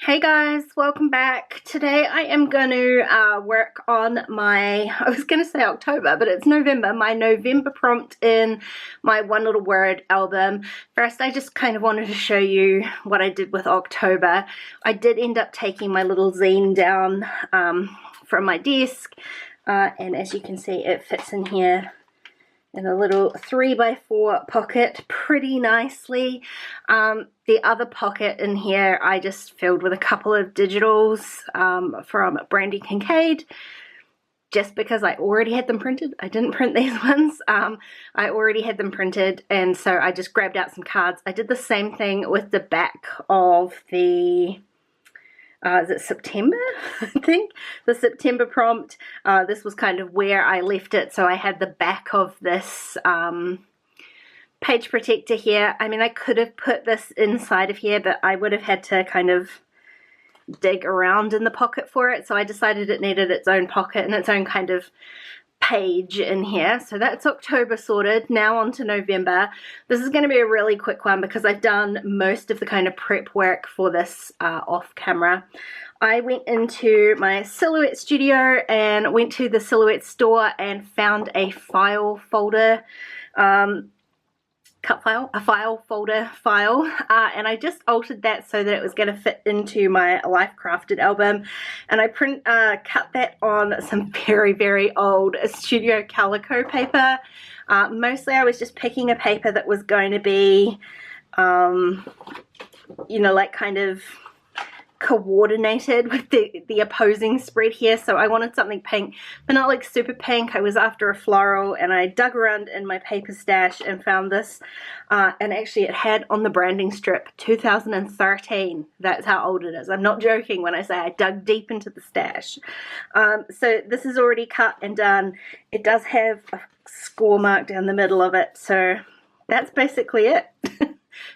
Hey guys, welcome back. Today I am going to work on my, I was going to say October, but it's November, my November prompt in my One Little Word album. First, I just kind of wanted to show you what I did with October. I did end up taking my little zine down from my desk, and as you can see, it fits in here in a little 3x4 pocket pretty nicely. The other pocket in here I just filled with a couple of digitals from Brandy Kincaid, just because I already had them printed. I didn't print these ones. I already had them printed, and so I just grabbed out some cards. I did the same thing with the back of the is it September? I think the September prompt. This was kind of where I left it, so I had the back of this page protector here. I mean, I could have put this inside of here, but I would have had to kind of dig around in the pocket for it, so I decided it needed its own pocket and its own kind of page in here. So that's October sorted. Now on to November. This is going to be a really quick one because I've done most of the kind of prep work for this off camera. I went into my Silhouette studio and went to the Silhouette store and found a file folder, a file folder file, and I just altered that so that it was going to fit into my Life Crafted album, and I cut that on some very old Studio Calico paper. Mostly I was just picking a paper that was going to be you know, like kind of coordinated with the opposing spread here. So I wanted something pink, but not like super pink. I was after a floral, and I dug around in my paper stash and found this, and actually it had on the branding strip 2013. That's how old it is. I'm not joking when I say I dug deep into the stash. So this is already cut and done. It does have a score mark down the middle of it, so that's basically it.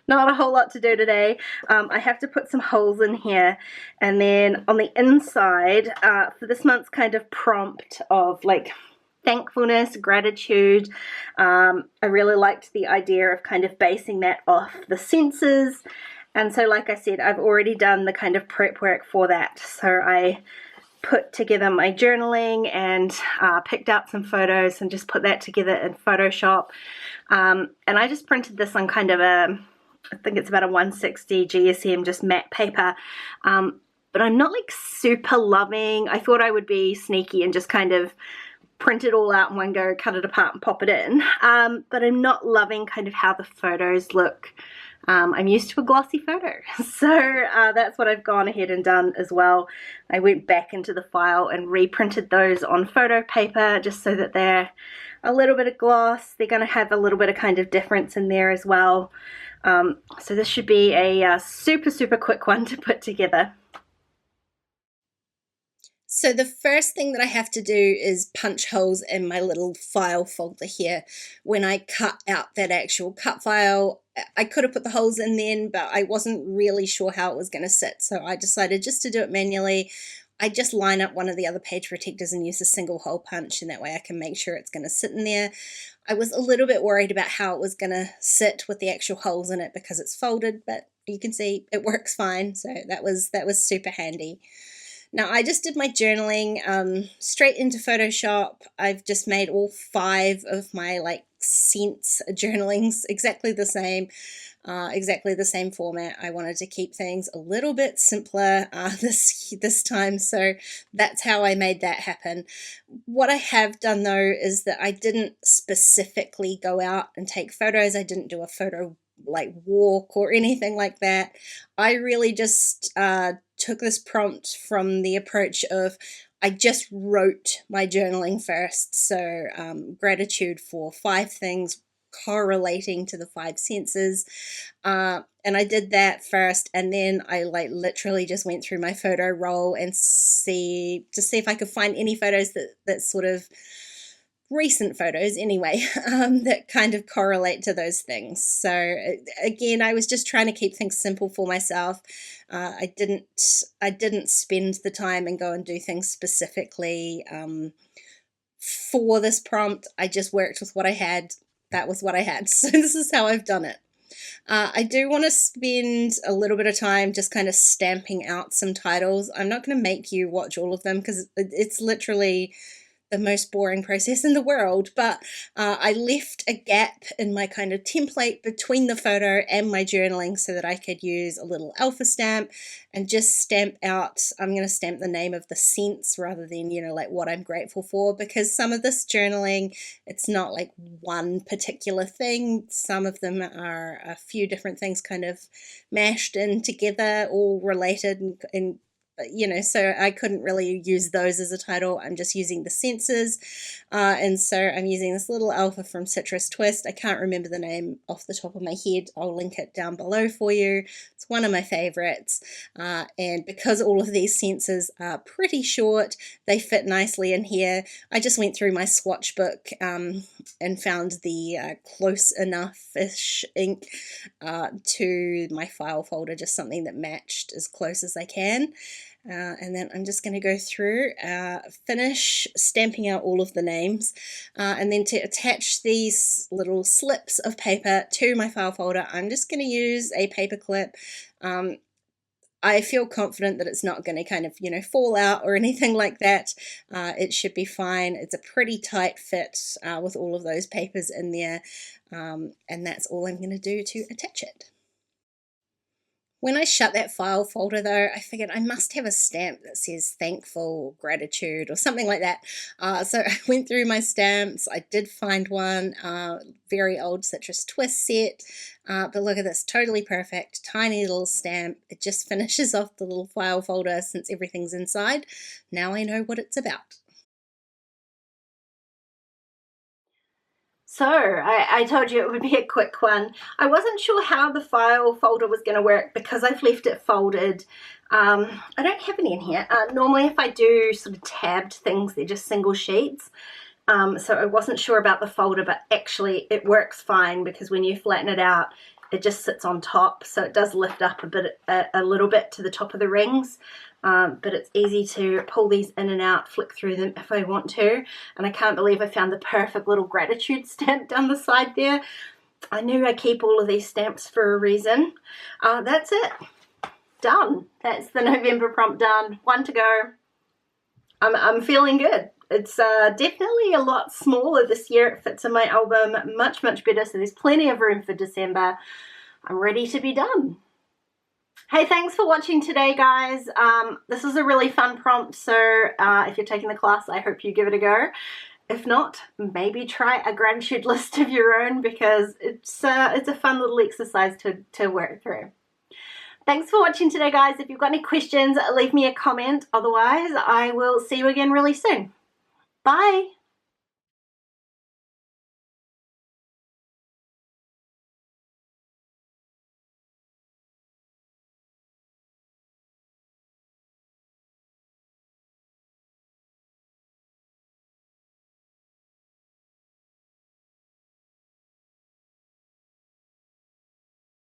Not a whole lot to do today. I have to put some holes in here, and then on the inside, for this month's kind of prompt of like thankfulness, gratitude, I really liked the idea of kind of basing that off the senses, and so like I said, I've already done the kind of prep work for that. So I put together my journaling and picked out some photos and just put that together in Photoshop, and I just printed this on kind of a, I think it's about a 160 GSM, just matte paper, but I'm not like super loving. I thought I would be sneaky and just kind of print it all out in one go, cut it apart and pop it in, but I'm not loving kind of how the photos look. I'm used to a glossy photo, so that's what I've gone ahead and done as well. I went back into the file and reprinted those on photo paper just so that they're a little bit of gloss. They're going to have a little bit of kind of difference in there as well. So this should be a super quick one to put together. So the first thing that I have to do is punch holes in my little file folder here. When I cut out that actual cut file, I could have put the holes in then, but I wasn't really sure how it was going to sit. So I decided just to do it manually. I just line up one of the other page protectors and use a single hole punch, and that way I can make sure it's going to sit in there. I was a little bit worried about how it was going to sit with the actual holes in it because it's folded, but you can see it works fine. So that was super handy. Now I just did my journaling straight into Photoshop. I've just made all 5 of my like scents journalings exactly the same format. I wanted to keep things a little bit simpler this time, so that's how I made that happen. What I have done though is that I didn't specifically go out and take photos. I didn't do a photo like walk or anything like that. I really just took this prompt from the approach of I just wrote my journaling first. So gratitude for 5 things correlating to the 5 senses, and I did that first, and then I like literally just went through my photo roll and see if I could find any photos that sort of recent photos anyway, that kind of correlate to those things. So again, I was just trying to keep things simple for myself. I didn't spend the time and go and do things specifically for this prompt. I just worked with what I had. That was what I had. So this is how I've done it. I do want to spend a little bit of time just kind of stamping out some titles. I'm not going to make you watch all of them because it's literally the most boring process in the world, but I left a gap in my kind of template between the photo and my journaling so that I could use a little alpha stamp and just stamp out, I'm going to stamp the name of the sense rather than, you know, like what I'm grateful for, because some of this journaling, it's not like one particular thing. Some of them are a few different things kind of mashed in together, all related and you know, so I couldn't really use those as a title. I'm just using the senses, and so I'm using this little alpha from Citrus Twist. I can't remember the name off the top of my head. I'll link it down below for you. It's one of my favorites, and because all of these senses are pretty short, they fit nicely in here. I just went through my swatch book and found the close enough-ish ink to my file folder, just something that matched as close as I can. And then I'm just going to go through, finish stamping out all of the names, and then to attach these little slips of paper to my file folder, I'm just going to use a paper clip. I feel confident that it's not going to kind of, you know, fall out or anything like that. It should be fine. It's a pretty tight fit with all of those papers in there, and that's all I'm going to do to attach it. When I shut that file folder though, I figured I must have a stamp that says thankful or gratitude or something like that. So I went through my stamps. I did find one, very old Citrus Twist set, but look at this, totally perfect, tiny little stamp. It just finishes off the little file folder since everything's inside. Now I know what it's about. So, I told you it would be a quick one. I wasn't sure how the file folder was going to work because I've left it folded. I don't have any in here. Normally if I do sort of tabbed things, they're just single sheets. So I wasn't sure about the folder, but actually it works fine because when you flatten it out, it just sits on top. So it does lift up a little bit to the top of the rings. But it's easy to pull these in and out, flick through them if I want to. And I can't believe I found the perfect little gratitude stamp down the side there. I knew I keep all of these stamps for a reason. That's it. Done. That's the November prompt done. One to go. I'm feeling good. It's definitely a lot smaller this year. It fits in my album much, much better. So there's plenty of room for December. I'm ready to be done. Hey, thanks for watching today, guys. This is a really fun prompt, so if you're taking the class, I hope you give it a go. If not, maybe try a gratitude list of your own because it's a fun little exercise to work through. Thanks for watching today, guys. If you've got any questions, leave me a comment. Otherwise, I will see you again really soon. Bye.